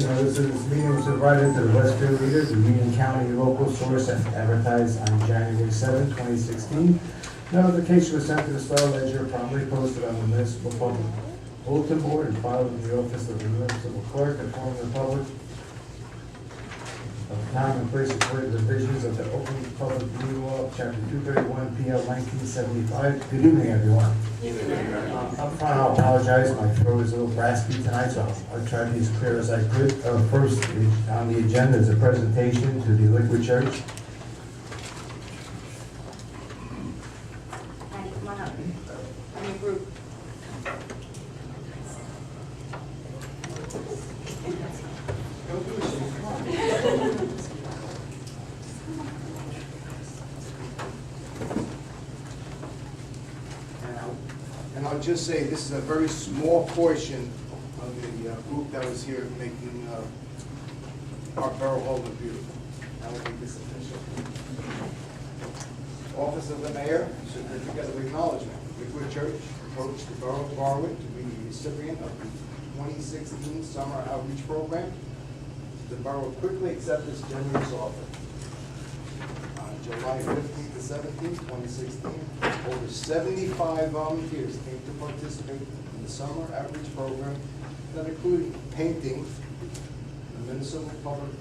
Notice of this meeting was provided to the Westfield Leader, the Union County local source, and advertised on January 7, 2016. Notification was sent to the Star Ledger, promptly posted on the municipal public bulletin board, and filed in the office of the municipal clerk, informing the public of the time and place according to the provisions of the Open Public Meeting Law, Chapter 231, PL 1975. Good evening, everyone. Up front, I'll apologize, my throat is a little raspy tonight, so I'll try to be as clear as I could. First, on the agenda is a presentation to the Liquid Church. Annie, come on up. I'm your group. And I'll just say, this is a very small portion of the group that was here making our borough hall look beautiful. Now we'll make this official. Office of the Mayor, Certificate of Acknowledgement. Liquid Church approached the Borough of Garwood to be the recipient of the 2016 Summer Outreach Program. The borough quickly accepted this generous offer. July 15th to 17th, 2016, over 75 volunteers came to participate in the summer outreach program that included painting the municipal public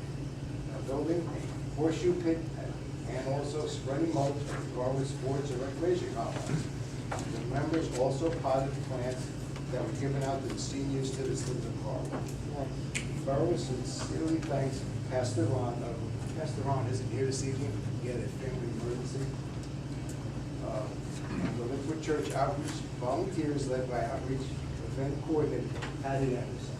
building, a horseshoe pit, and also spreading mulch at the Garwood Sports and Recreation Complex. The members also potted plants that were given out to the senior citizens of Garwood. The borough sincerely thanks Pastor Ron. Pastor Ron isn't here this evening. He had a family emergency. The Liquid Church Outreach volunteers led by Outreach Event Coordinator Patty Anderson.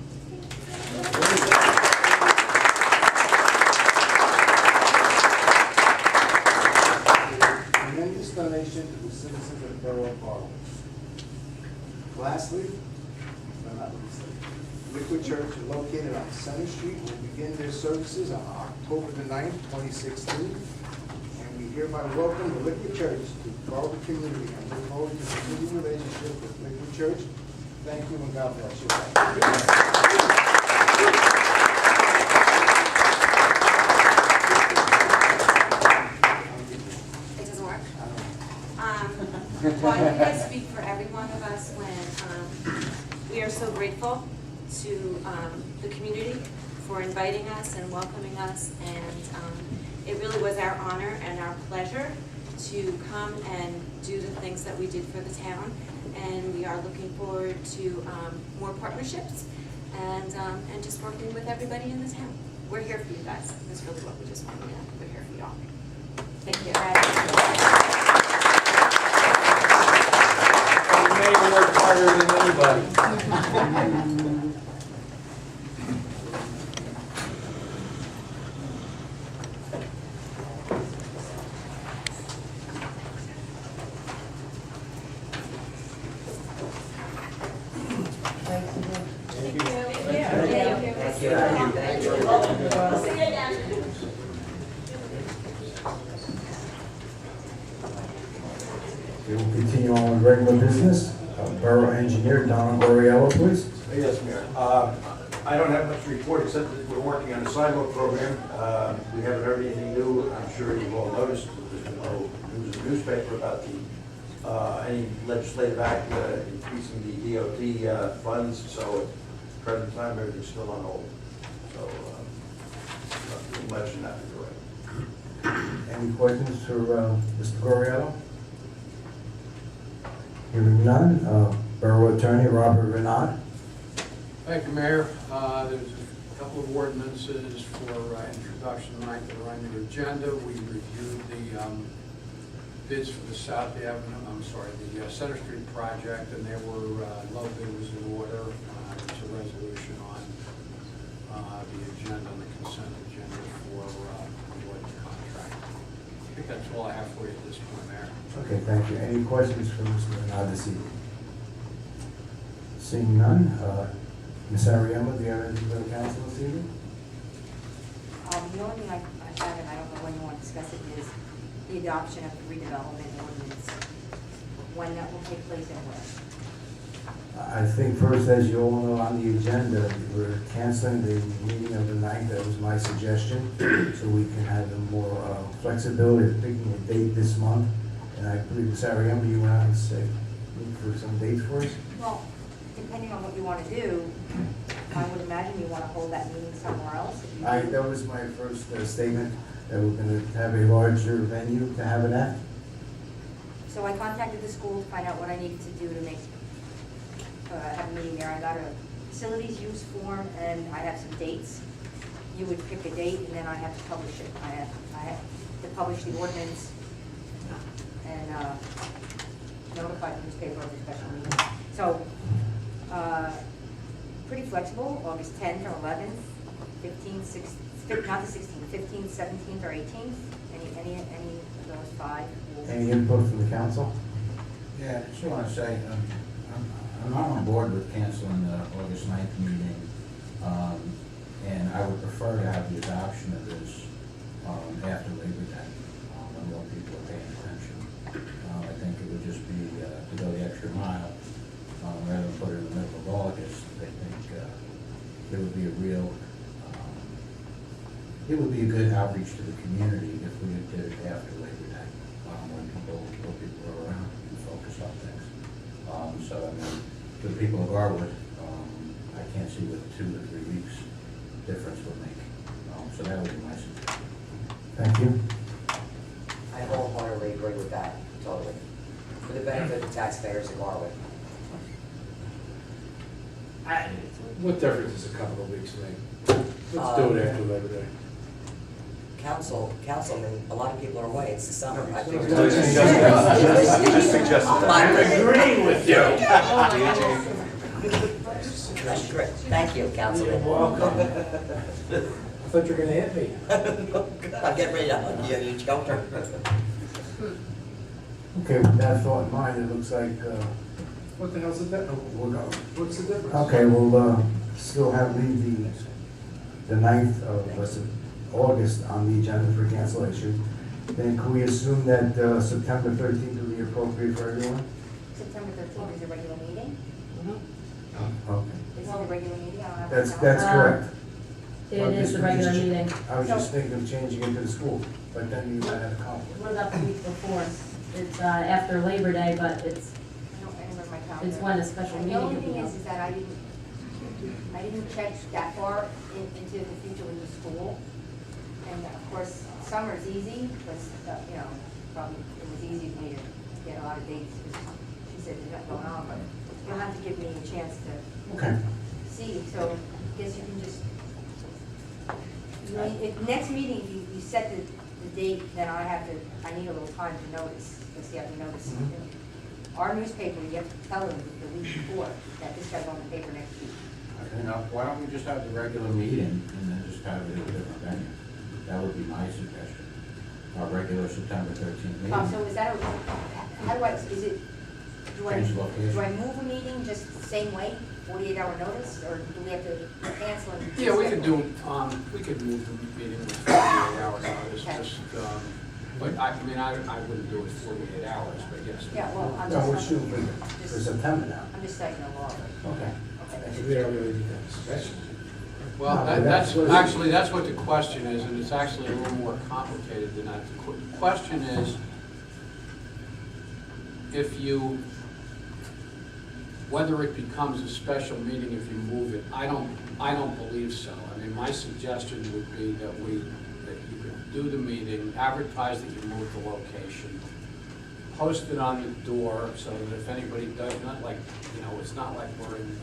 Tremendous donation to the citizens of the Borough of Garwood. Lastly, but not least, Liquid Church, located on Center Street, will begin their services on October the 9th, 2016. And we hereby welcome the Liquid Church to the Garwood community and look forward to the continuing relationship with Liquid Church. Thank you and God bless you. It doesn't work? Well, I think I speak for every one of us when we are so grateful to the community for inviting us and welcoming us, and it really was our honor and our pleasure to come and do the things that we did for the town, and we are looking forward to more partnerships and just working with everybody in the town. We're here for you guys. That's really what we just want to do. We're here for y'all. Thank you. You may work harder than anybody. We will continue on with regular business. Borough Engineer Don Goriello, please. Yes, Mayor. I don't have much to report except that we're working on a sidewalk program. We haven't heard anything new. I'm sure you've all noticed there's been no news in the newspaper about any legislative act increasing the DOT funds. So at the present time, everything's still on hold. So nothing much in that regard. Any questions for Mr. Goriello? Hearing none. Borough Attorney Robert Renaud. Thank you, Mayor. There's a couple of ordinances for introduction tonight that are on your agenda. We reviewed the bids for the the Center Street project, and there were low bid was in order. There's a resolution on the agenda, on the consent agenda for award the contract. I think that's all I have for you at this point, Mayor. Okay, thank you. Any questions for Mr. Renaud this evening? Seeing none. Ms. Ariema, do you have anything for the council this evening? The only thing I have, and I don't know when you want to discuss it, is the adoption of the redevelopment ordinance. when that will take place and where. I think first, as you all know, on the agenda, we're canceling the meeting of the 9th. That was my suggestion, so we can have the more flexibility of picking a date this month. And I believe, Ms. Ariamba, you went out and said, look for some dates for us? Well, depending on what you want to do, I would imagine you want to hold that meeting somewhere else. If you- That was my first statement, that we're gonna have a larger venue to have it at. So I contacted the school to find out what I needed to do to make, have a meeting there. I got a facilities use form and I have some dates. You would pick a date and then I have to publish it. I have to publish the ordinance and notify the newspaper of the special meeting. So, pretty flexible, August 10th or 11th, 15th, 16th, not the 16th, 15th, 17th, or 18th, any of those five. Any input from the council? Yeah, I just want to say, I'm not on board with canceling the August 9th meeting, and I would prefer to have the adoption of this after Labor Day, when more people are paying attention. I think it would just be to go the extra mile, rather than put it in the middle of August. I think it would be a real, it would be a good outreach to the community if we did it after Labor Day, when people are around and focused on things. So, I mean, to the people of Garwood, I can't see what 2 to 3 weeks difference would make. So that would be my suggestion. Thank you. I wholeheartedly agree with that, totally. For the benefit of the taxpayers of Garwood. What difference does a couple of weeks make? Let's do it after Labor Day. Councilman, a lot of people are away, it's the summer. I think Just suggested that. Agreeing with you. That's great. Thank you, Councilman. Welcome. I thought you were gonna hit me. I'll get ready to hug you, you joker. Okay, with that thought in mind, it looks like, What the hell's the difference? What's the difference? okay, we'll still have the 9th of August on the agenda for cancellation. Then can we assume that September 13th will be appropriate for everyone? September 13th is a regular meeting? Okay, Is it a regular meeting? I don't have that's to- correct. It is the regular meeting. I was just thinking of changing it to the school, but then you might have a conflict. What about the week before? It's after Labor Day, but it's I don't remember my calendar. It's when a special And meeting The only would be thing held. is that I didn't check that far into the future with the school. And of course, summer is easy, because, probably it was easy for me to get a lot of dates, because she said there's nothing going on, but you'll have to give me a chance to Okay, see, so I guess you can just, next meeting, if you set the date, then I need a little time to notice, because you have to notice. Our newspaper, you have to tell them the week before that this guy's on the paper next week. You know, why don't we just have the regular meeting and then just have it at a different venue? That would be my suggestion. Our regular September 13th meeting. So is that, how do I, is it, do I Change location. move a meeting just the same way, 48-hour notice, or do we have to cancel and? Yeah, we could we could move the meeting with 48 hours notice, Okay. just, but I wouldn't do it 48 hours, but yes. Yeah, well, I'm no, we're just, shooting for September now. I'm just citing the law. Okay. Okay. We don't really do that special. Well, No, that's that's- that's what the question is, and it's actually a little more complicated than that. The question is, whether it becomes a special meeting if you move it. I don't believe so. I mean, my suggestion would be that you could do the meeting, advertise that you moved the location, post it on the door so that if anybody does, it's not like we're in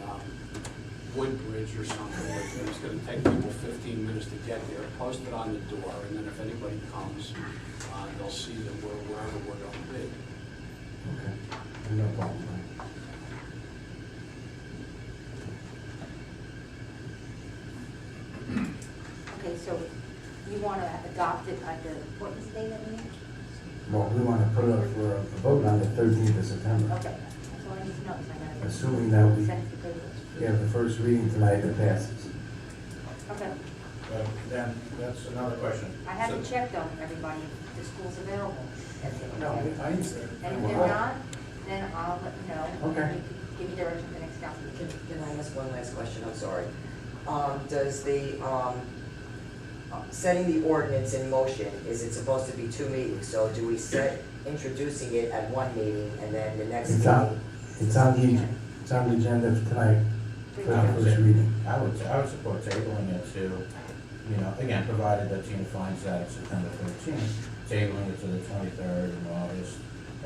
Woodbridge or something, where it's gonna take people 15 minutes to get there. Post it on the door, and then if anybody comes, they'll see that we're wherever we're gonna be. Okay, no problem. Okay, so you want to adopt it at the, what was the date of the meeting? Well, we want to put it up for a vote on the 13th of September. Okay, that's all I need to know, so I gotta. Assuming that we Send it to the paper. have the first reading tonight that passes. Okay, But then, that's another question. I haven't checked on everybody, if the school's available. No, I didn't say. And if they're not, then I'll let you know. Okay. You can give me direction for the next council meeting. Can I ask one last question? I'm sorry. Does the, setting the ordinance in motion, is it supposed to be 2 meetings? So do we set introducing it at 1 meeting and then the next It's meeting? on, it's on the agenda for tonight, for the first reading. I would support tabling it to, you know, again, provided that Tina finds that it's September 13th, tabling it to the 23rd in August,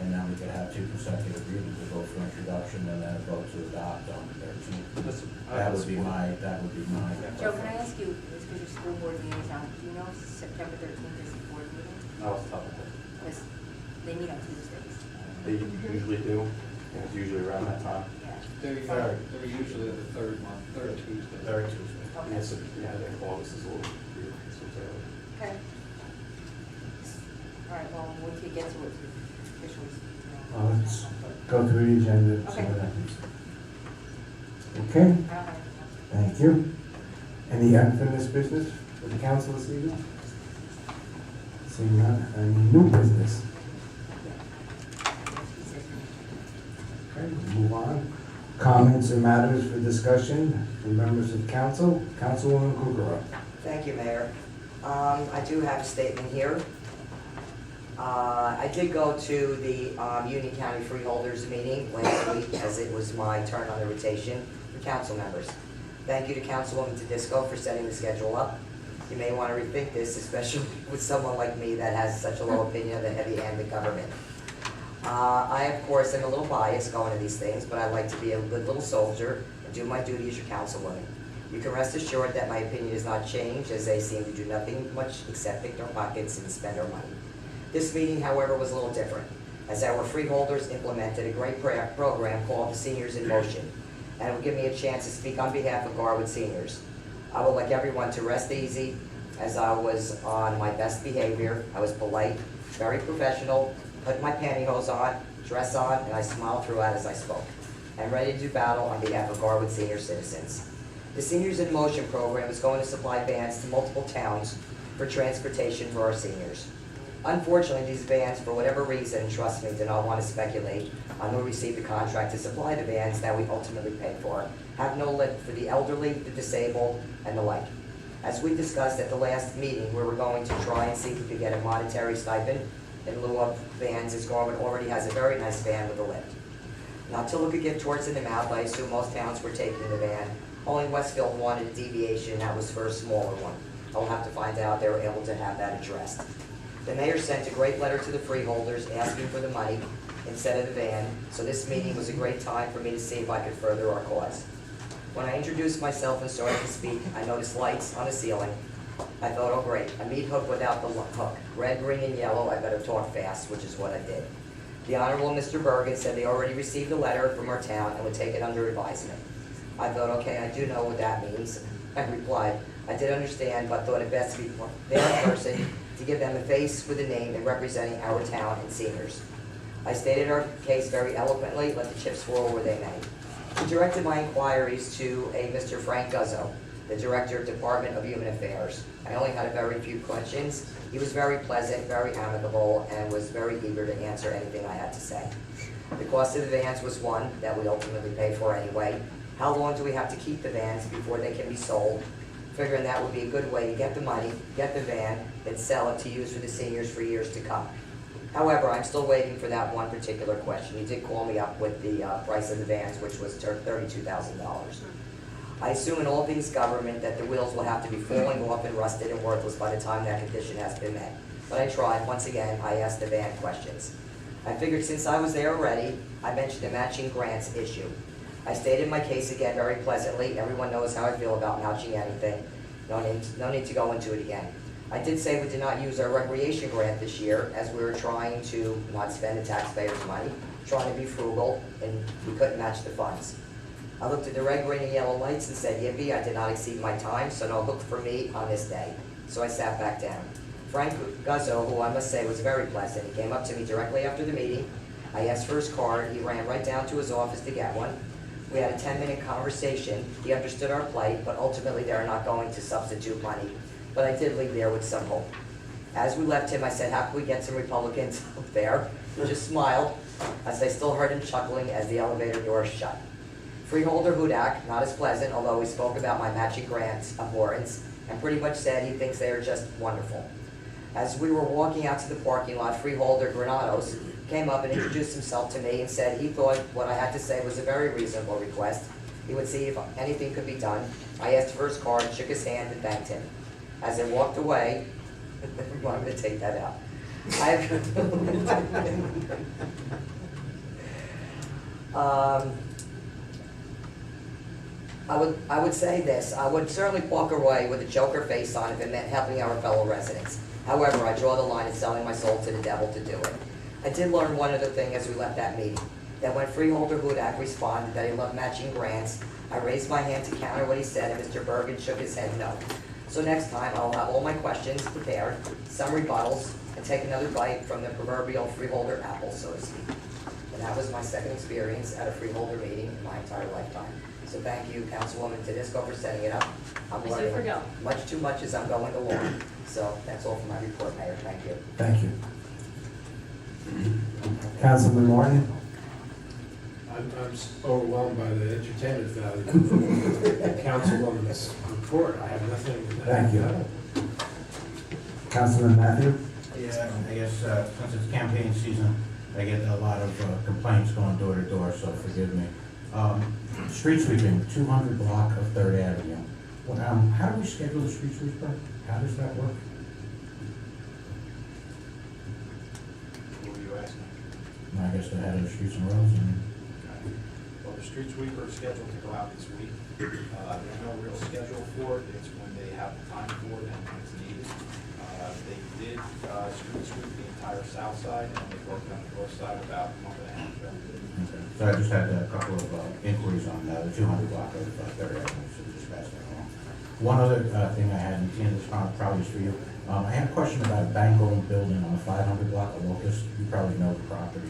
and then we could have 2 consecutive readings, a vote for introduction and then a vote to adopt on the 13th. That would be my. Joe, can I ask you, it's because your school board meeting is on, do you know if September 13th is the board meeting? No, it's tough. Because they meet on Tuesdays. They usually do, and it's usually around that time. Yeah. They're usually the third Tuesday. Third Tuesday. Okay. Yes, yeah, I think August is a little weird, so it's early. Okay. All right, well, once you get to it, you officially, you know. Well, let's go through the agenda and see Okay. what happens. Okay, I don't have anything else. thank you. Any unfinished business for the council this evening? Seeing none, any new business? Okay, we'll move on. Comments and matters for discussion from members of council. Councilwoman Kukrow. Thank you, Mayor. I do have a statement here. I did go to the Union County Freeholders meeting last week, as it was my turn on the rotation for council members. Thank you to Councilwoman Tedisco for setting the schedule up. You may want to rethink this, especially with someone like me that has such a low opinion of the heavy-handed government. I, of course, am a little biased going to these things, but I like to be a good little soldier and do my duty as your councilwoman. You can rest assured that my opinion has not changed, as they seem to do nothing much except pick their pockets and spend our money. This meeting, however, was a little different, as our freeholders implemented a great program called the Seniors in Motion, and it will give me a chance to speak on behalf of Garwood seniors. I would like everyone to rest easy, as I was on my best behavior. I was polite, very professional, put my pantyhose on, dress on, and I smiled throughout as I spoke. I'm ready to do battle on behalf of Garwood senior citizens. The Seniors in Motion program is going to supply vans to multiple towns for transportation for our seniors. Unfortunately, these vans, for whatever reason, and trust me, do not want to speculate on who received the contract to supply the vans that we ultimately paid for, have no lift for the elderly, the disabled, and the like. As we discussed at the last meeting, we were going to try and see if we could get a monetary stipend in lieu of vans, as Garwood already has a very nice van with a lift. Not to look a gift towards an amount, but I assume most towns were taking the van. Only Westfield wanted a deviation, that was for a smaller one. I'll have to find out they were able to have that addressed. The mayor sent a great letter to the freeholders asking for the money instead of the van, so this meeting was a great time for me to see if I could further our cause. When I introduced myself and started to speak, I noticed lights on the ceiling. I thought, oh great, a meat hook without the hook. Red, green, and yellow, I better talk fast, which is what I did. The Honorable Mr. Bergen said they already received a letter from our town and would take it under advisement. I thought, okay, I do know what that means. I replied, I did understand, but thought it best to be their person to give them a face with a name and representing our town and seniors. I stated our case very eloquently, let the chips fall where they may. He directed my inquiries to a Mr. Frank Guzzo, the Director of Department of Human Affairs. I only had a very few questions. He was very pleasant, very amicable, and was very eager to answer anything I had to say. The cost of the vans was one that we ultimately paid for anyway. How long do we have to keep the vans before they can be sold? Figuring that would be a good way to get the money, get the van, then sell it to use for the seniors for years to come. However, I'm still waiting for that one particular question. He did call me up with the price of the vans, which was $32,000. I assume in all things government that the wheels will have to be falling off and rusted and worthless by the time that condition has been met. But I tried. Once again, I asked the van questions. I figured since I was there already, I mentioned the matching grants issue. I stated my case again very pleasantly. Everyone knows how I feel about matching anything. No need to go into it again. I did say we did not use our recreation grant this year, as we were trying to not spend the taxpayers' money, trying to be frugal, and we couldn't match the funds. I looked at the red, green, and yellow lights and said, yippee, I did not exceed my time, so no hook for me on this day. So I sat back down. Frank Guzzo, who I must say was very pleasant, he came up to me directly after the meeting. I asked for his card. He ran right down to his office to get one. We had a 10-minute conversation. He understood our plight, but ultimately they're not going to substitute money. But I did leave there with some hope. As we left him, I said, how can we get some Republicans up there? He just smiled, as I still heard him chuckling as the elevator door shut. Freeholder Hudak, not as pleasant, although he spoke about my matching grants abhorrence, and pretty much said he thinks they are just wonderful. As we were walking out to the parking lot, Freeholder Granados came up and introduced himself to me and said he thought what I had to say was a very reasonable request. He would see if anything could be done. I asked for his card, shook his hand, and thanked him. As I walked away, I'm going to take that out. I would say this, I would certainly walk away with a joker face on if it meant helping our fellow residents. However, I draw the line in selling my soul to the devil to do it. I did learn one other thing as we left that meeting, that when Freeholder Hudak responded that he loved matching grants, I raised my hand to counter what he said, and Mr. Bergen shook his head no. So next time, I'll have all my questions prepared, some rebuttals, and take another bite from the proverbial freeholder apple, so to speak. And that was my second experience at a freeholder meeting in my entire lifetime. So thank you, Councilwoman Tedisco, for setting it up. I'm Super learning go. much too much as I'm going along. So that's all for my report, Mayor. Thank you. Thank you. Councilman Martin? I'm overwhelmed by the entertainment value of the councilwoman's report. I have nothing. Thank you. Councilman Matthew? Yeah, I guess since it's campaign season, I get a lot of complaints going door to door, so forgive me. Street sweeping, 200 block of 3rd Avenue. Well, how do we schedule the street sweeper? How does that work? What were you asking? I guess the head of the streets and roads, and Well, the street sweeper is scheduled to go out this week. There's no real schedule for it. It's when they have the time for it and when it's needed. They did street sweep the entire south side, and they worked on the north side about a month and a half ago. okay. So I just had a couple of inquiries on the 200 block of 3rd Avenue, so just pass that along. One other thing I had, and Tina, this probably is for you. I had a question about a bank-owned building on the 500 block of Locust. You probably know the property.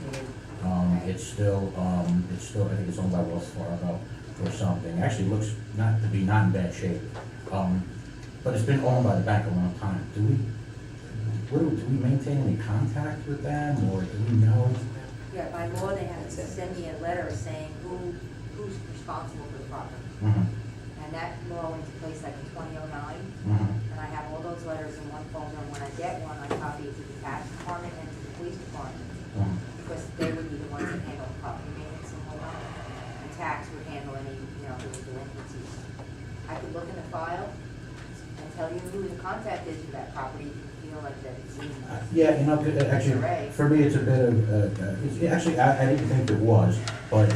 It's still, I think it's owned by Wells Fargo or something. Actually, looks not in bad shape. But it's been owned by the bank a long time. Do we maintain any contact with them, or do we know? Yeah, by law, they have to send me a letter saying who's responsible for the property. Mhm, And that law went into place like in 2009. mhm, And I have all those letters in one folder, and when I get one, I copy it to the tax department and to the police department, mhm. because they would be the ones that handle property maintenance and whatnot. And tax would handle any, if there was delinquencies. I could look in the file and tell you who the contact is for that property, if you feel like that it's easy. Yeah, actually, for me, it's a bit of, actually, I didn't think it was, but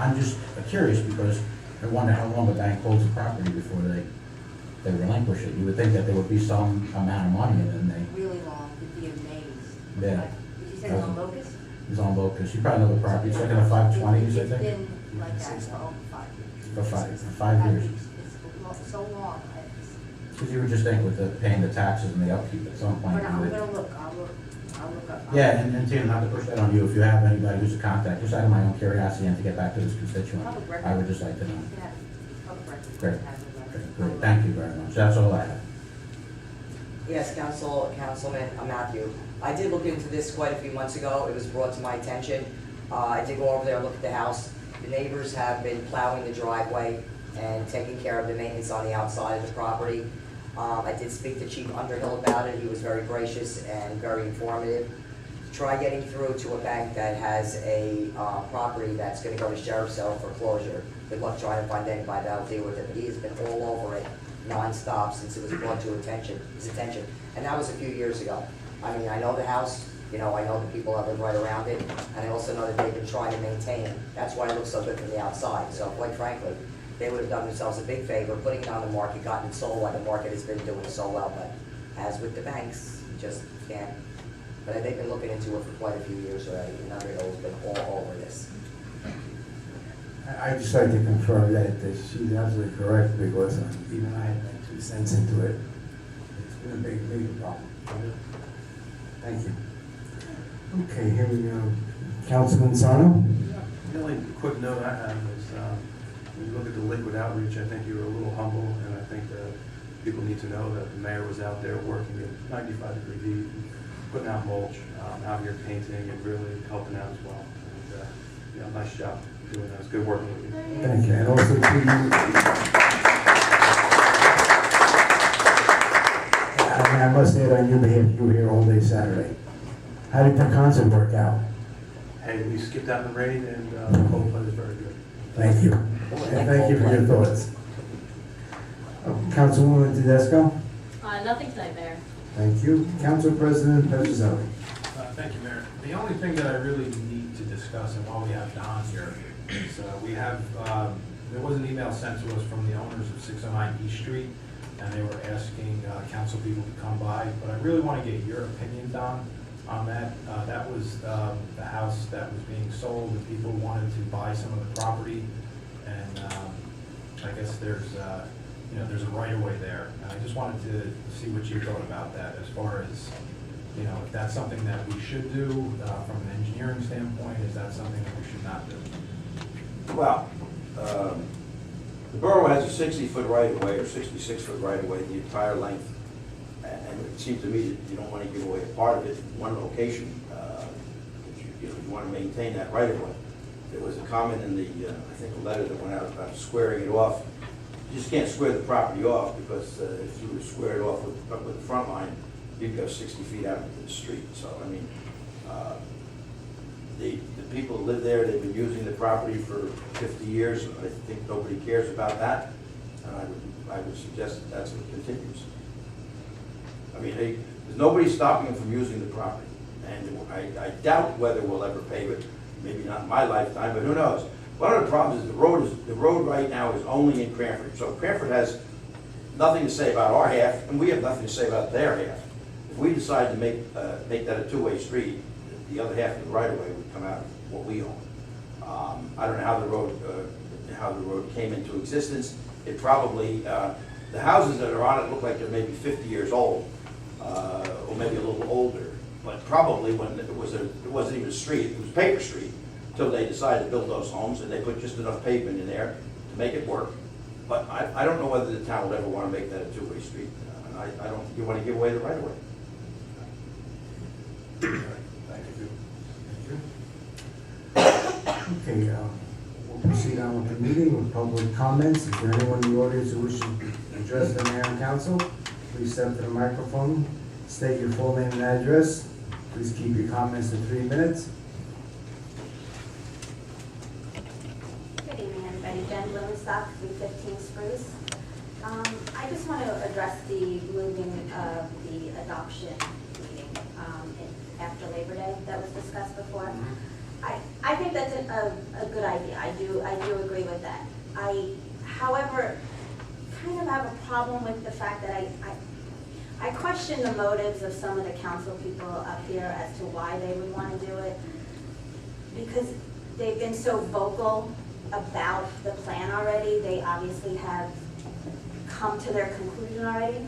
I'm just curious because I wonder how long a bank holds a property before they relinquish it. You would think that there would be some amount of money, and then they, Really long, you'd be amazed. Yeah. Did you say it's on Locust? it's on Locust. You probably know the property. It's like in the 520s, I It's think, been like that for over 5 years. for 5 years. It's so long. Because you would just think with the paying the taxes and the upkeep at some point. But you I'm would- gonna look, I'll look up. Yeah, and Tina, not to push that on you, if you have anybody who's a contact, just out of my own curiosity and to get back to this constituent, Public record. I would just like to know. You can have public record. Great. Have the letter. Great, thank you very much. That's all I have. Yes, Councilman Matthew. I did look into this quite a few months ago. It was brought to my attention. I did go over there and look at the house. The neighbors have been plowing the driveway and taking care of the maintenance on the outside of the property. I did speak to Chief Underhill about it. He was very gracious and very informative. Try getting through to a bank that has a property that's gonna go to sheriff's sale foreclosure. Good luck trying to find anybody that'll deal with it, but he has been all over it nonstop since it was brought to his attention, and that was a few years ago. I mean, I know the house, I know the people that live right around it, and I also know that they've been trying to maintain it. That's why it looks so good from the outside, so quite frankly, they would have done themselves a big favor putting it on the market, gotten it sold while the market has been doing so well, but as with the banks, you just can't. But they've been looking into it for quite a few years already, and Underhill's been all over this. I'd just like to confirm that she's absolutely correct, because even I had my 2 cents into it. It's been a big problem. Thank you. Okay, here we go. Councilman Sarno? The only quick note I have is, when you look at the liquid outreach, I think you were a little humble, and I think that people need to know that the mayor was out there working at 95-degree heat, putting out mulch, out here painting and really helping out as well. Nice job doing that. It's good working with you. Thank you. And also to you. I must add on your behalf, you were here all day Saturday. How did the concert work out? Hey, we skipped out in the rain and Coldplay was very good. Thank you. And thank you for your thoughts. Councilwoman Tedesco? Nothing tonight, Mayor. Thank you. Council President Petrozelli? Thank you, Mayor. The only thing that I really need to discuss, and while we have Don here, is we have, there was an email sent to us from the owners of 609 East Street, and they were asking council people to come by, but I really want to get your opinion, Don, on that. That was the house that was being sold, and people wanted to buy some of the property, and I guess there's a right-of-way there. And I just wanted to see what you thought about that, as far as, if that's something that we should do from an engineering standpoint, is that something that we should not do? Well, the borough has a 60-foot right-of-way or 66-foot right-of-way, the entire length. And it seems to me that you don't want to give away a part of it in one location. You want to maintain that right-of-way. There was a comment in the, I think, a letter that went out about squaring it off. You just can't square the property off, because if you were to square it off with the front line, you'd go 60 feet out into the street. So, I mean, the people who live there, they've been using the property for 50 years. I think nobody cares about that. And I would suggest that that's what continues. I mean, there's nobody stopping them from using the property. And I doubt whether we'll ever pave it. Maybe not in my lifetime, but who knows? One of the problems is the road right now is only in Cranford. So Cranford has nothing to say about our half, and we have nothing to say about their half. If we decide to make that a two-way street, the other half of the right-of-way would come out of what we own. I don't know how the road came into existence. It probably, the houses that are on it look like they're maybe 50 years old, or maybe a little older. But probably when it wasn't even a street, it was a paper street, until they decided to build those homes, and they put just enough pavement in there to make it work. But I don't know whether the town would ever want to make that a two-way street. And I don't think you want to give away the right-of-way. Thank you. Okay, we'll proceed on with the meeting with public comments. Is there anyone in the audience who wishes to address the mayor and council? Please step to the microphone, state your full name and address. Please keep your comments to 3 minutes. Good evening, everybody. Jen Blumenstock, 315 Spruce. I just want to address the moving of the adoption meeting after Labor Day that was discussed before. I think that's a good idea. I do agree with that. However, kind of have a problem with the fact that I question the motives of some of the council people up here as to why they would want to do it, because they've been so vocal about the plan already. They obviously have come to their conclusion already.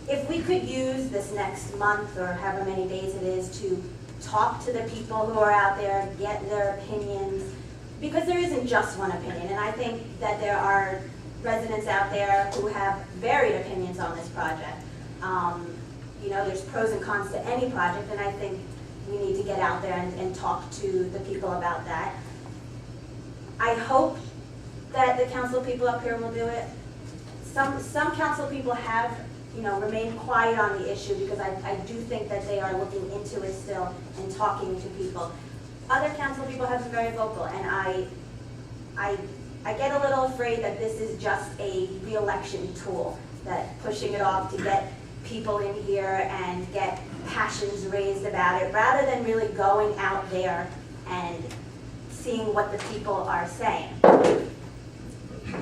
If we could use this next month or however many days it is to talk to the people who are out there, get their opinions, because there isn't just one opinion, and I think that there are residents out there who have varied opinions on this project. There's pros and cons to any project, and I think we need to get out there and talk to the people about that. I hope that the council people up here will do it. Some council people have, remained quiet on the issue, because I do think that they are looking into it still and talking to people. Other council people have been very vocal, and I get a little afraid that this is just a re-election tool, that pushing it off to get people in here and get passions raised about it, rather than really going out there and seeing what the people are saying.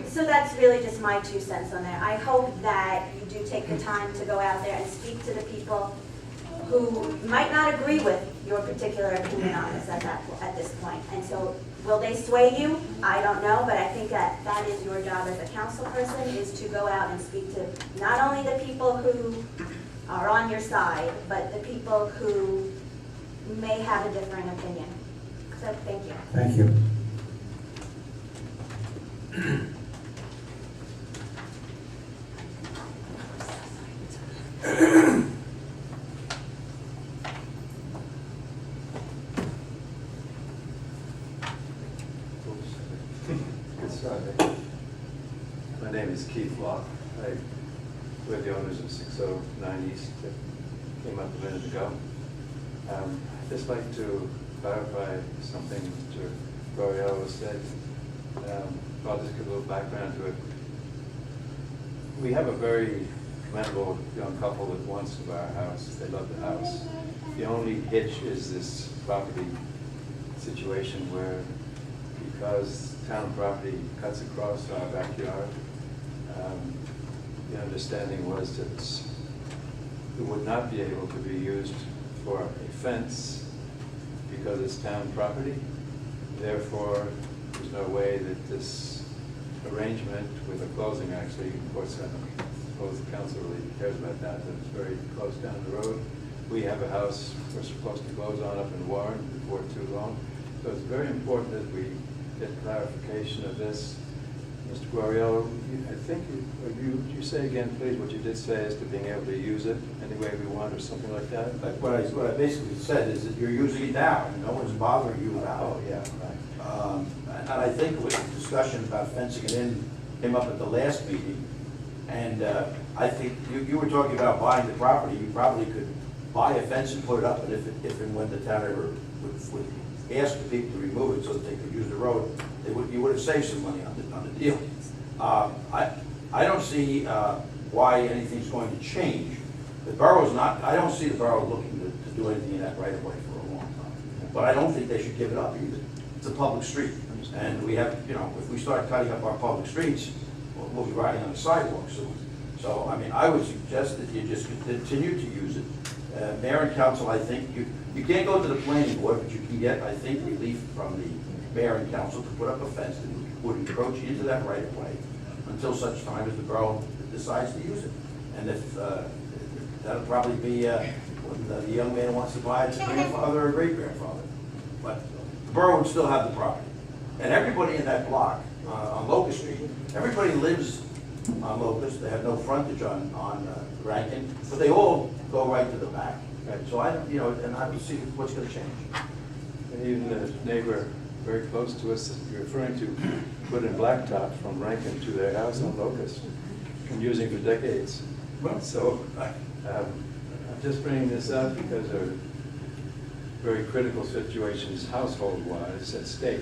So that's really just my 2 cents on there. I hope that you do take the time to go out there and speak to the people who might not agree with your particular opinion on this at this point. And so, will they sway you? I don't know, but I think that is your job as a council person, is to go out and speak to not only the people who are on your side, but the people who may have a differing opinion. So, thank you. Thank you. My name is Keith Locke. We're the owners of 609 East that came up a minute ago. I'd just like to clarify something Mr. Goriello said. I'll just give a little background to it. We have a very commendable young couple that wants to buy our house. They love the house. The only hitch is this property situation where, because town property cuts across our backyard, the understanding was that it would not be able to be used for a fence because it's town property. Therefore, there's no way that this arrangement with a closing, actually, of course, I don't suppose the council really cares about that, but it's very close down the road. We have a house we're supposed to close on up in Warren before too long. So it's very important that we get clarification of this. Mr. Guariello, I think, you say again, please, what you did say as to being able to use it any way we want or something like that? Like what I basically said is that you're using it now, and no one's bothering you about Oh, it. yeah, right. And I think with the discussion about fencing it in came up at the last meeting, and I think you were talking about buying the property. You probably could buy a fence and put it up, and if and when the town ever would ask the people to remove it so that they could use the road, you would have saved some money on the deal. I don't see why anything's going to change. The borough's not, I don't see the borough looking to do anything in that right of way for a long time. But I don't think they should give it up either. It's a public street. And we have, if we start cutting up our public streets, we'll be riding on the sidewalk soon. So, I mean, I would suggest that you just continue to use it. Mayor and council, I think, you can't go to the planning board, but you can get, I think, relief from the mayor and council to put up a fence that would encroach into that right of way until such time as the borough decides to use it. And if, that'll probably be when the young man wants to buy it, his grandfather or great-grandfather. But the borough would still have the property. And everybody in that block on Locust Street, everybody lives on Locust. They have no frontage on Rankin, but they all go right to the back. Right. So I don't see what's going to change. And even the neighbor very close to us, you're referring to, put in blacktop from Rankin to their house on Locust, been using for decades. So I'm just bringing this up because there are very critical situations household-wise at stake.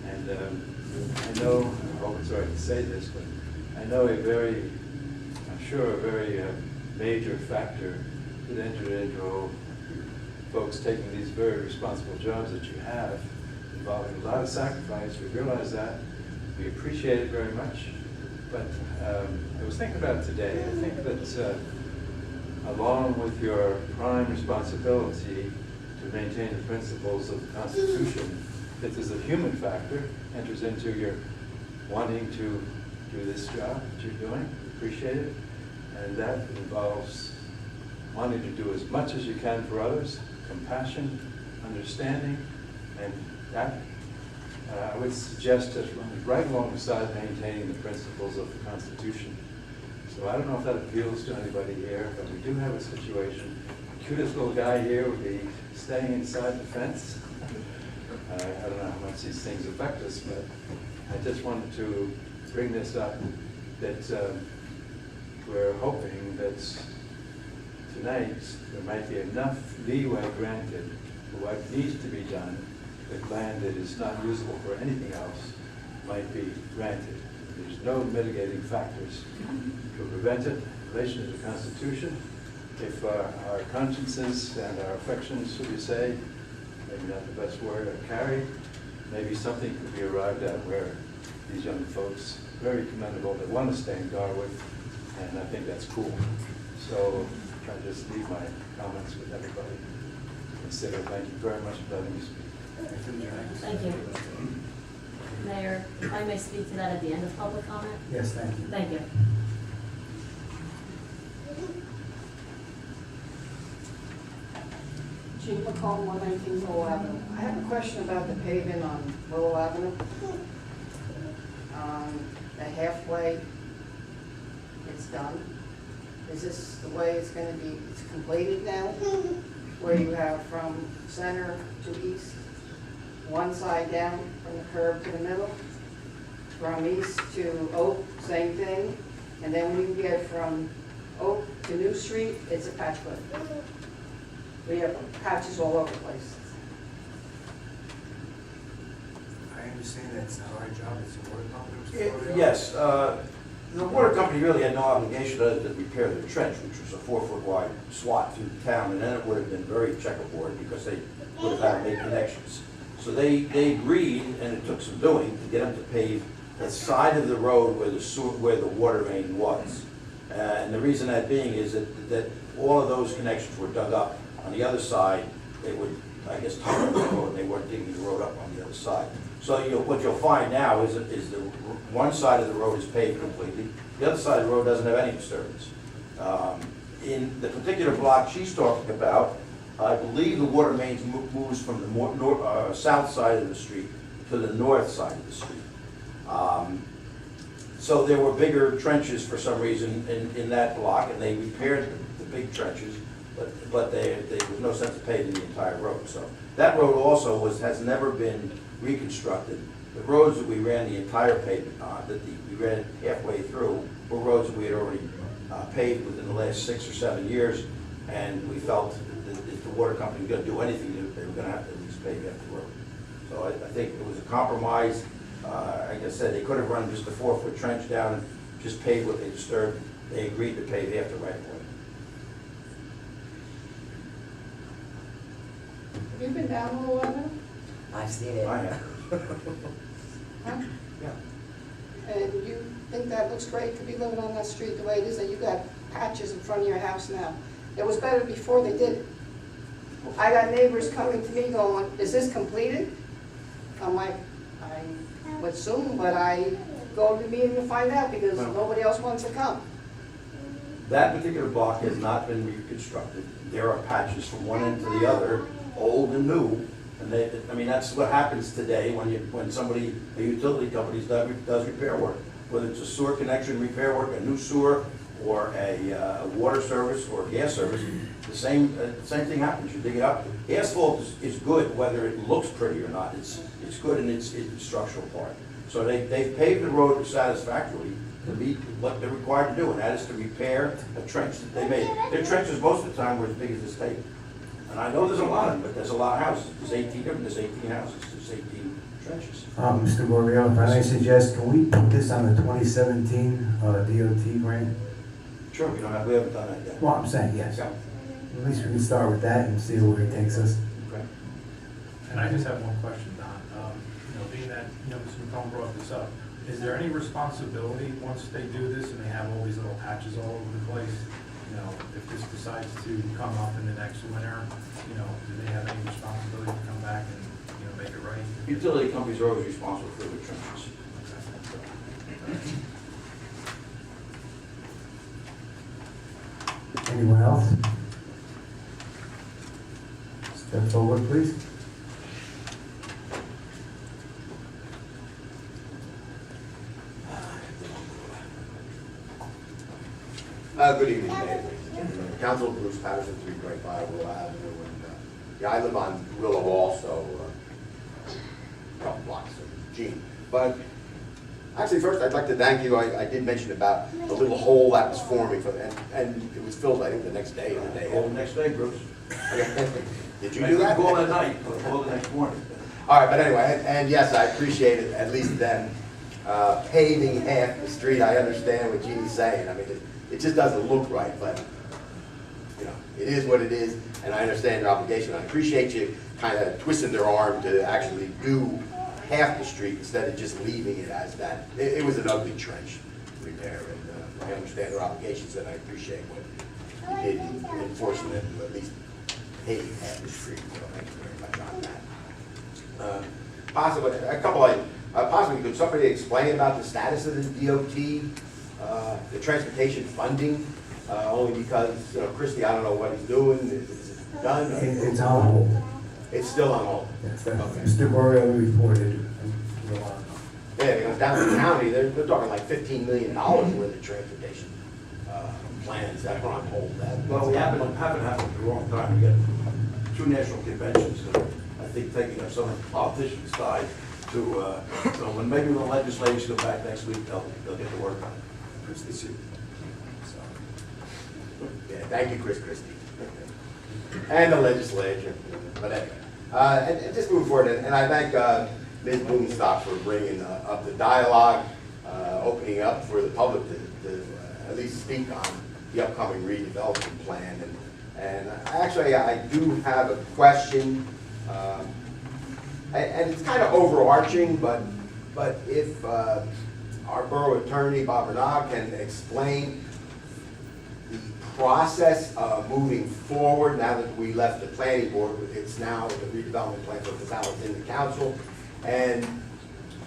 And I know, I hope it's all right to say this, but I know I'm sure a very major factor that entered into folks taking these very responsible jobs that you have, involving a lot of sacrifice. We realize that. We appreciate it very much. But I was thinking about it today. I think that along with your prime responsibility to maintain the principles of the Constitution, that there's a human factor enters into your wanting to do this job that you're doing, appreciate it, and that involves wanting to do as much as you can for others, compassion, understanding, and that I would suggest that runs right alongside maintaining the principles of the Constitution. So I don't know if that appeals to anybody here, but we do have a situation. The cutest little guy here would be staying inside the fence. I don't know how much these things affect us, but I just wanted to bring this up, that we're hoping that tonight there might be enough leeway granted for what needs to be done, that land that is not usable for anything else might be granted. There's no mitigating factors to prevent it in relation to the Constitution. If our consciences and our affections, should we say, maybe not the best word, are carried, maybe something could be arrived at where these young folks, very commendable, that want to stay in Garwood, and I think that's cool. So I just leave my comments with everybody to consider. Thank you very much for letting me speak. Thank you. Mayor, if I may speak to that at the end of public comment? Yes, thank you. Thank you. Jean McCall, 119 Lowell Avenue. I have a question about the paving on Lowell Avenue. The halfway, it's done. Is this the way it's going to be? It's completed now, where you have from center to east, one side down from the curb to the middle, from East to Oak, same thing. And then when you get from Oak to New Street, it's a patchwork. We have patches all over the place. I understand that's not our job, it's the water company. Yes, the water company really had no obligation other than repair the trench, which was a 4-foot wide swath through the town, and then it would have been very checkerboard because they would have had to make connections. So they agreed, and it took some doing, to get them to pave the side of the road where the water main was. And the reason that being is that all of those connections were dug up. On the other side, they would, I guess, tar up the road, and they weren't digging the road up on the other side. So what you'll find now is the one side of the road is paved completely, the other side of the road doesn't have any disturbance. In the particular block she's talking about, I believe the water mains moves from the south side of the street to the north side of the street. So there were bigger trenches for some reason in that block, and they repaired the big trenches, but there was no sense of paving the entire road. So that road also has never been reconstructed. The roads that we ran the entire pavement on, we ran it halfway through, were roads that we had already paved within the last 6 or 7 years, and we felt that if the water company was going to do anything, they were going to have to at least pave half the road. So I think it was a compromise. Like I said, they could have run just a 4-foot trench down and just paved what they disturbed. They agreed to pave half the right of way. Have you been down Little Lebanon? I've seen it. I have. Huh? Yeah. And you think that looks great to be living on that street the way it is, and you got patches in front of your house now. It was better before they did it. I got neighbors coming to me going, is this completed? I'm like, I would assume, but I go to the meeting to find out because nobody else wants to come. That particular block has not been reconstructed. There are patches from one end to the other, old and new. And that's what happens today when a utility company does repair work. Whether it's a sewer connection repair work, a new sewer, or a water service or a gas service, the same thing happens. You dig it up. Asphalt is good whether it looks pretty or not. It's good in its structural part. So they've paved the road satisfactorily to meet what they're required to do, and that is to repair a trench that they made. Their trenches most of the time were as big as this table. And I know there's a lot of them, but there's a lot of houses. There's 18 of them, there's 18 houses, there's 18 trenches. Mr. Borrell, if I may suggest, can we put this on the 2017 DOT grant? Sure, we haven't done that yet. Well, I'm saying yes. Yeah. At least we can start with that and see where it takes us. Okay. And I just have one question, Don. Being that, Mr. McComb brought this up, is there any responsibility once they do this and they have all these little patches all over the place? If this decides to come up in the next winter, do they have any responsibility to come back and, make it right? Utility companies are always responsible for their trenches. Anyone else? Step forward, please. Good evening, Mayor. Council Bruce Patterson, 325 Willow Avenue, and I live on Willow also, a couple blocks from Gene. But actually, first, I'd like to thank you. I did mention about the little hole that was forming, and it was filled, I think, the next day or the day. Call the next day, Bruce. Did you do that? Call that night, call the next morning. All right, but anyway, and yes, I appreciate it, at least then, paving half the street. I understand what Jeannie's saying. I mean, it just doesn't look right, but, it is what it is, and I understand your obligation. I appreciate you kind of twisting their arm to actually do half the street instead of just leaving it as that. It was an ugly trench repair, and I understand their obligations, and I appreciate what you did in enforcing it to at least pave half the street. So thank you very much on that. Possibly, could somebody explain about the status of the DOT, the transportation funding? Only because, Christie, I don't know what he's doing. Is it done? It's on hold. It's still on hold. Yes, that's Okay. Mr. Borrell reported. Yeah, because down in the county, they're talking like $15 million worth of transportation plans that are on hold. Well, we happen to happen at the wrong time. We got two national conventions that are, I think, taking up some of the politicians' side So when maybe when the legislators come back next week, they'll get to work on it. Yeah, thank you, Chris Christie. And the legislature, but anyway. And just moving forward, and I thank Ms. Blumenstock for bringing up the dialogue, opening up for the public to at least speak on the upcoming redevelopment plan. And actually, I do have a question, and it's kind of overarching, but if our borough attorney, Bob Bernard, can explain the process of moving forward now that we left the planning board, it's now the redevelopment plan, so it's now in the council. And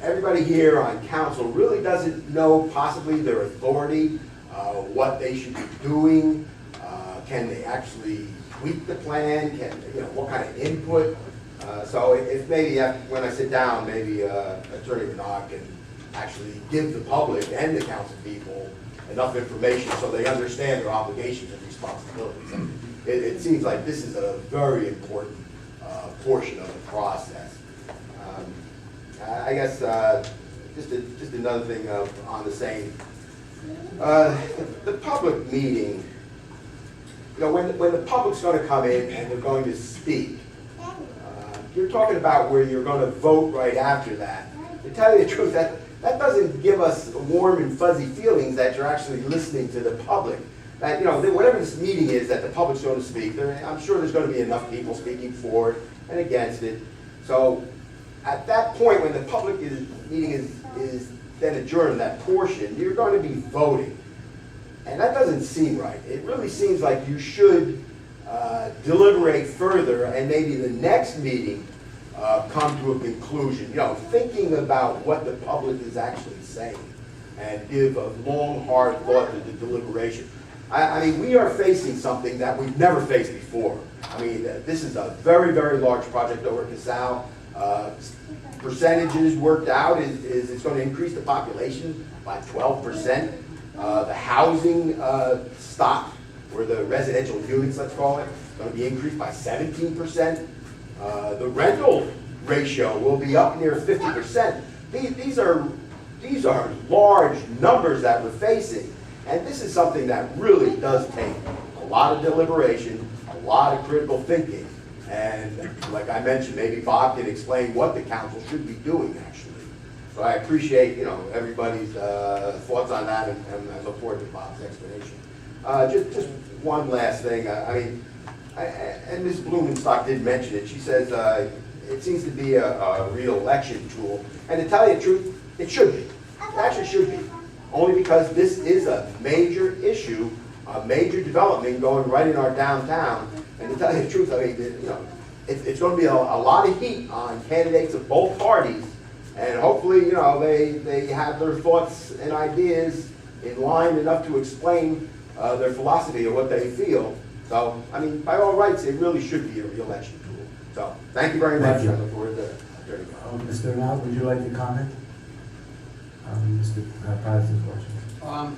everybody here on council really doesn't know possibly their authority, what they should be doing. Can they actually tweak the plan? What kind of input? So if maybe when I sit down, maybe Attorney Bernard can actually give the public and the council people enough information so they understand their obligations and responsibilities. And it seems like this is a very important portion of the process. I guess just another thing on the same, the public meeting. When the public's going to come in and they're going to speak, you're talking about where you're going to vote right after that. To tell you the truth, that doesn't give us warm and fuzzy feelings that you're actually listening to the public. That, whatever this meeting is that the public's going to speak, I'm sure there's going to be enough people speaking for it and against it. So at that point, when the public meeting is then adjourned, that portion, you're going to be voting. And that doesn't seem right. It really seems like you should deliberate further and maybe the next meeting come to a conclusion. Thinking about what the public is actually saying and give a long, hard thought to the deliberation. I mean, we are facing something that we've never faced before. I mean, this is a very, very large project over Casal. Percentages worked out is it's going to increase the population by 12%. The housing stock, or the residential units, let's call it, is going to be increased by 17%. The rental ratio will be up near 50%. These are large numbers that we're facing, and this is something that really does take a lot of deliberation, a lot of critical thinking, and like I mentioned, maybe Bob can explain what the council should be doing actually. So I appreciate, everybody's thoughts on that, and I look forward to Bob's explanation. Just one last thing. And Ms. Blumenstock did mention it. She says it seems to be a real election tool. And to tell you the truth, it should be. It actually should be. Only because this is a major issue, a major development going right in our downtown. And to tell you the truth, I mean, it's going to be a lot of heat on candidates of both parties. And hopefully, they have their thoughts and ideas in line enough to explain their philosophy or what they feel. So, I mean, by all rights, it really should be a re-election tool. So, thank you very much. I look forward to Attorney Bernard. Mr. Arnall, would you like to comment? Mr. Patterson's question.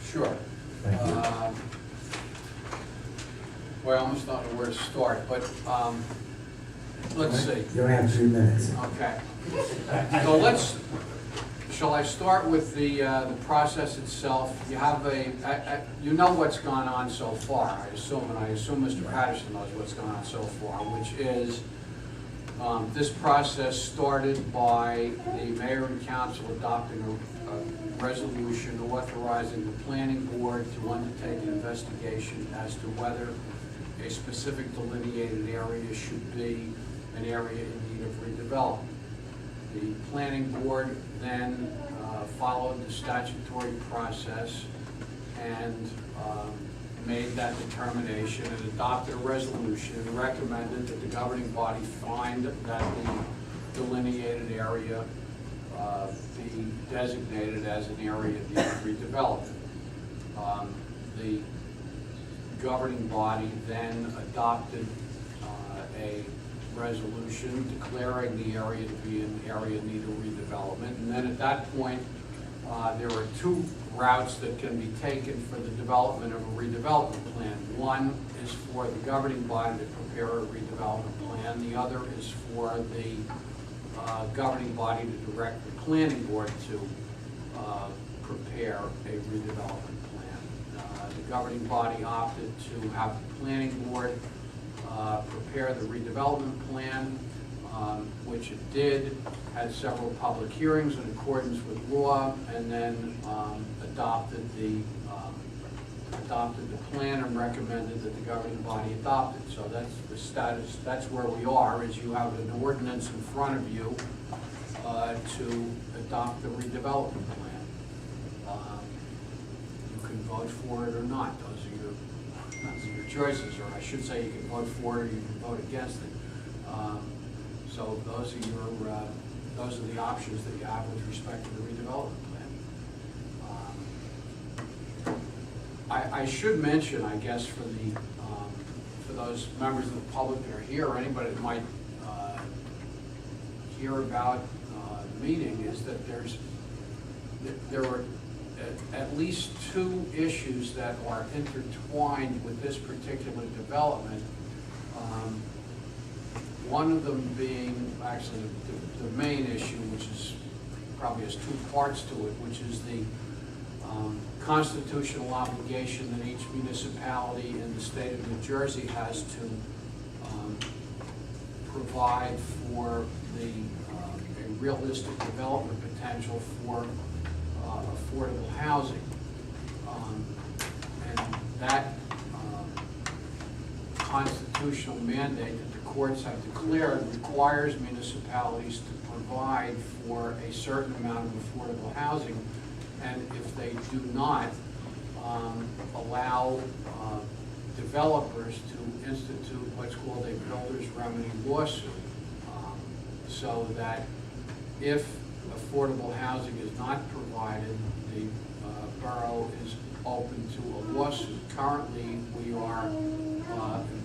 Sure. Thank you. Well, I almost don't know where to start, but let's see. You only have 3 minutes. Okay. So shall I start with the process itself? You have you know what's gone on so far, I assume, and I assume Mr. Patterson knows what's gone on so far, which is this process started by the mayor and council adopting a resolution authorizing the planning board to undertake an investigation as to whether a specific delineated area should be an area in need of redevelopment. The planning board then followed the statutory process and made that determination and adopted a resolution and recommended that the governing body find that the delineated area be designated as an area in need of redevelopment. The governing body then adopted a resolution declaring the area to be an area in need of redevelopment. And then at that point, there are 2 routes that can be taken for the development of a redevelopment plan. One is for the governing body to prepare a redevelopment plan. The other is for the governing body to direct the planning board to prepare a redevelopment plan. The governing body opted to have the planning board prepare the redevelopment plan, which it did, had several public hearings in accordance with law, and then adopted the plan and recommended that the governing body adopt it. So that's the status, that's where we are, is you have an ordinance in front of you to adopt the redevelopment plan. You can vote for it or not. Those are your choices, or I should say you can vote for it or you can vote against it. So those are the options that you have with respect to the redevelopment plan. I should mention, I guess, for those members of the public that are here, or anybody that might hear about the meeting, is that there were at least two issues that are intertwined with this particular development. One of them being actually the main issue, which is probably has two parts to it, which is the constitutional obligation that each municipality in the state of New Jersey has to provide for a realistic development potential for affordable housing. And that constitutional mandate that the courts have declared requires municipalities to provide for a certain amount of affordable housing. And if they do not allow developers to institute what's called a builder's remedy lawsuit, so that if affordable housing is not provided, the borough is open to a lawsuit. Currently, we are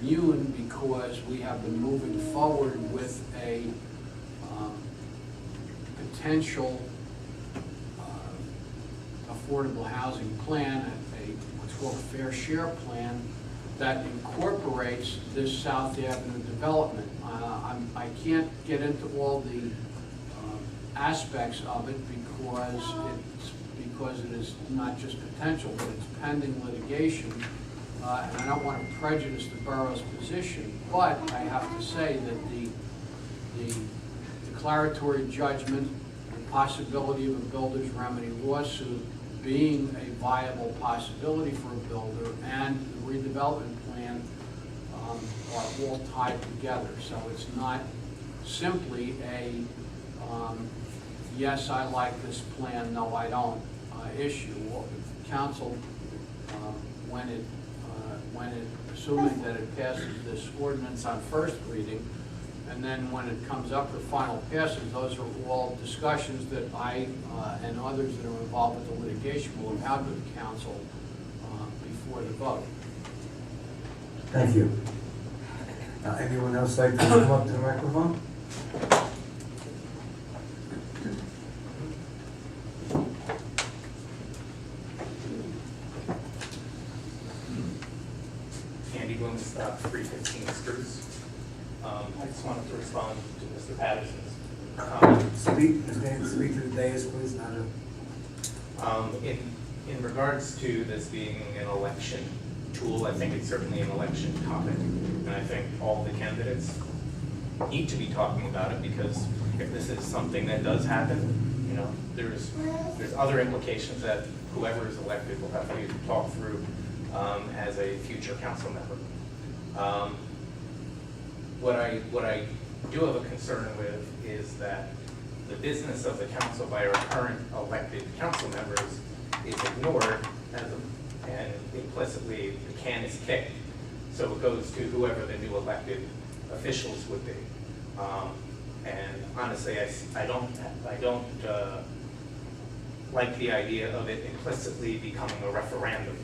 immune because we have been moving forward with a potential affordable housing plan, what's called a fair share plan, that incorporates this South Avenue development. I can't get into all the aspects of it because it is not just potential, but it's pending litigation, and I don't want to prejudice the borough's position. But I have to say that the declaratory judgment, the possibility of a builder's remedy lawsuit being a viable possibility for a builder, and the redevelopment plan are all tied together. So it's not simply a yes, I like this plan, no, I don't issue. Well, the council, when it assuming that it passes this ordinance on first reading, and then when it comes up for final passage, those are all discussions that I and others that are involved with the litigation will have had with the council before the vote. Thank you. Anyone else like to come up to the microphone? Andy Bloom's 315 Spruce. I just wanted to respond to Mr. Patterson's comment. Speak to the dais, please, not a... In regards to this being an election tool, I think it's certainly an election topic, and I think all the candidates need to be talking about it, because if this is something that does happen, you know, there's other implications that whoever is elected will have to talk through as a future council member. What I do have a concern with is that the business of the council by our current elected council members is ignored, and implicitly the can is kicked. So it goes to whoever the new elected officials would be. And honestly, I don't like the idea of it implicitly becoming a referendum.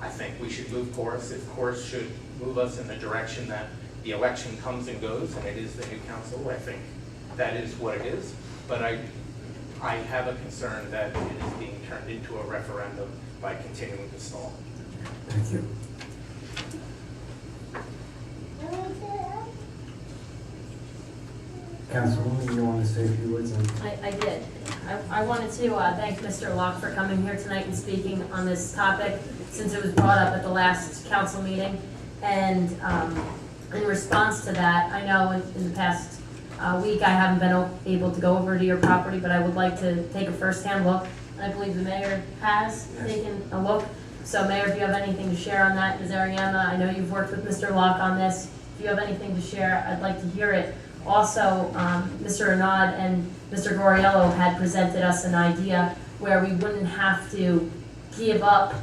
I think we should move course. If course should move us in the direction that the election comes and goes, and it is the new council, I think that is what it is. But I have a concern that it is being turned into a referendum by continuing to stall. Thank you. Councilwoman, you want to say a few words on? I did. I wanted to thank Mr. Locke for coming here tonight and speaking on this topic, since it was brought up at the last council meeting. And in response to that, I know in the past week, I haven't been able to go over to your property, but I would like to take a firsthand look. And I believe the mayor has taken a look. So Mayor, if you have anything to share on that, Ms. Ariana, I know you've worked with Mr. Locke on this. If you have anything to share, I'd like to hear it. Also, Mr. Renaud and Mr. Goriello had presented us an idea where we wouldn't have to give up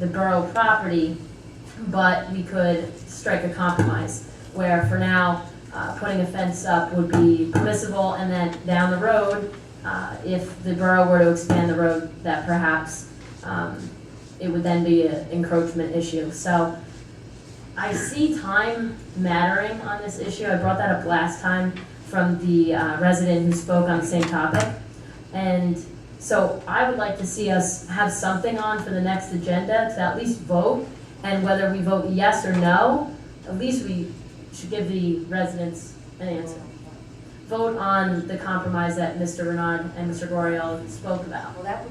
the borough property, but we could strike a compromise, where for now, putting a fence up would be permissible, and then down the road, if the borough were to expand the road, that perhaps it would then be an encroachment issue. So I see time mattering on this issue. I brought that up last time from the resident who spoke on the same topic. And so I would like to see us have something on for the next agenda to at least vote. And whether we vote yes or no, at least we should give the residents an answer. Vote on the compromise that Mr. Renaud and Mr. Goriel spoke about. Well, that's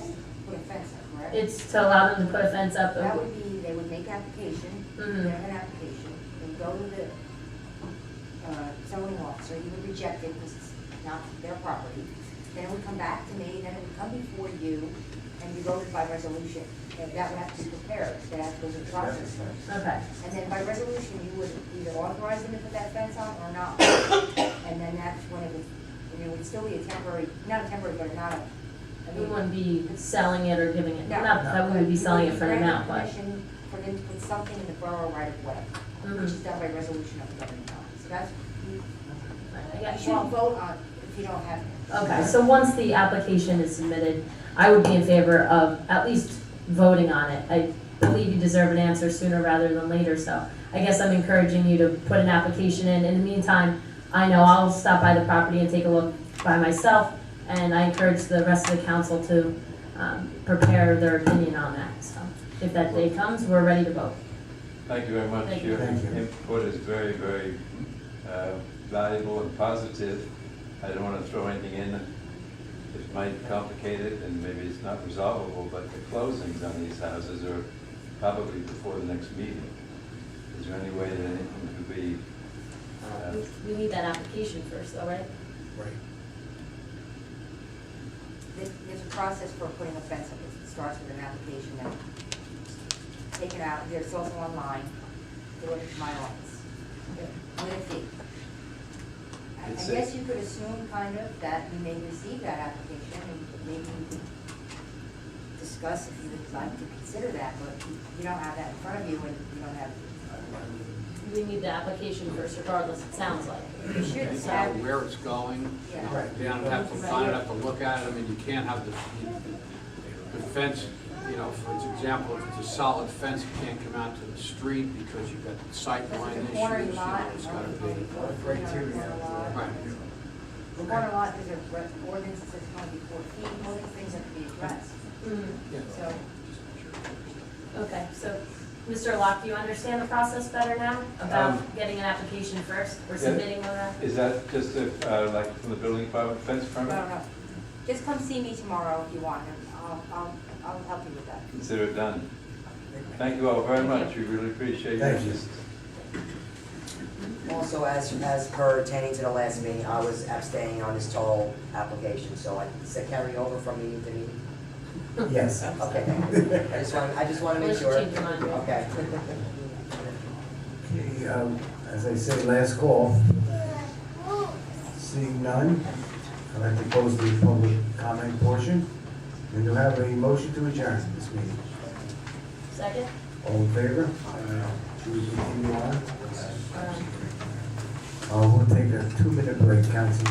to put a fence up, correct? It's to allow them to put a fence up. That would be, they would make application, they Mhm. have an application, they would go to the zoning officer, he would reject it because it's not their property. Then it would come back to me, then it would come before you, and you voted by resolution. And that would have to be prepared, that has to go through the process first. Okay. And then by resolution, you would either authorize them to put that fence on or not. And then that's when it would still be a temporary, not a temporary, but not a, We wouldn't be selling it or giving it, No. not that we would be selling it for an amount, but. Permission for them to put something in the borough right of way, Mhm. which is done by resolution of the governing body. So that's, I you guess- shouldn't vote on it if you don't have it. Okay, so once the application is submitted, I would be in favor of at least voting on it. I believe you deserve an answer sooner rather than later, so I guess I'm encouraging you to put an application in. In the meantime, I know I'll stop by the property and take a look by myself, and I encourage the rest of the council to prepare their opinion on that. So if that day comes, we're ready to vote. Thank you very much. Thank you. Your Thank you. input is very, very valuable and positive. I don't want to throw anything in that might complicate it, and maybe it's not resolvable, but the closings on these houses are probably before the next meeting. Is there any way that anything could be, We need that application first, though, right? Right. There's a process for putting a fence up. It starts with an application that take it out, there's also online, deliver to my office, with a fee. I It's guess you could assume kind of that you may receive that application and maybe you could discuss if you would like to consider that, but you don't have that in front of you and you don't have. We need the application first regardless, it sounds like. You should It's have. out where it's going. Yeah. Right. You don't have to find it, have to look at it. I mean, you can't have the fence, you know, for example, if it's a solid fence, you can't come out to the street because you've got sight line Because issues. it's a corner You know, lot. it's gotta be. Right. The corner lot, there's an ordinance that says it's going to be 4 feet, all these things have to be addressed. So, Okay, so, Mr. Locke, do you understand the process better now about getting an application first or submitting one? is that just like from the building department fence I permit? don't know. Just come see me tomorrow if you want, and I'll help you with that. Consider it done. Thank you all very much. We really appreciate your Thank you. interest. Also, as pertaining to the last meeting, I was abstaining on this total application, so I said carry over from meeting to meeting. Yes. Okay, thank you. I just want to make Unless you sure. change your mind. Okay. Okay, as I said, last call. Seeing none, I'd like to close the public comment portion. And you'll have a motion to adjourn this meeting. Second? All in favor? Should we continue on? We'll take a 2-minute break, council.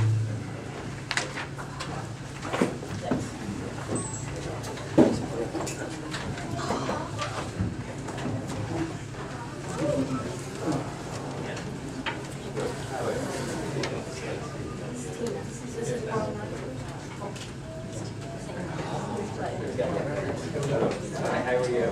How are you?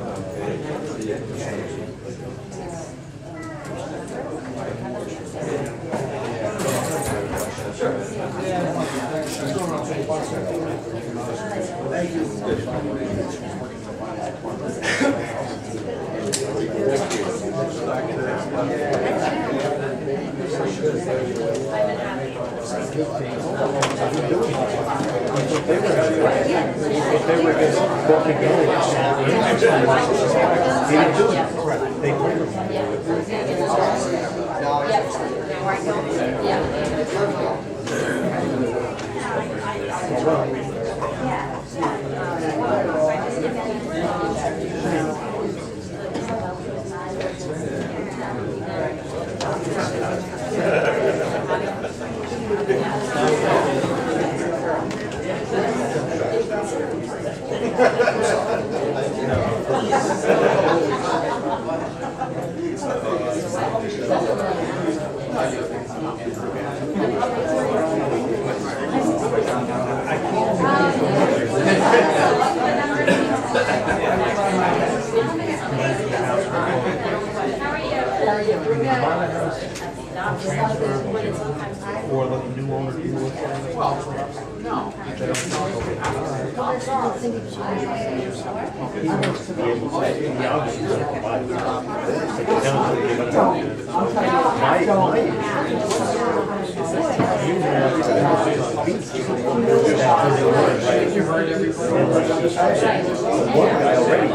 Or let the new owner do it? Well, no. One guy already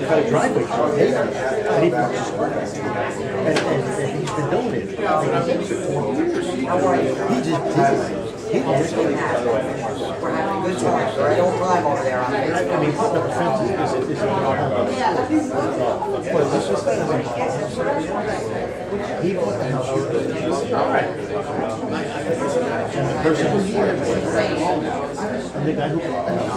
cut a driveway for a neighbor, and he parks his car back there. And he's been doing it for 20 years. He just, he actually, We're having a good time, so don't drive over there on it. I mean, putting up a fence is well, this is he bought the house. All right. And the person who here, and the guy who bought the house.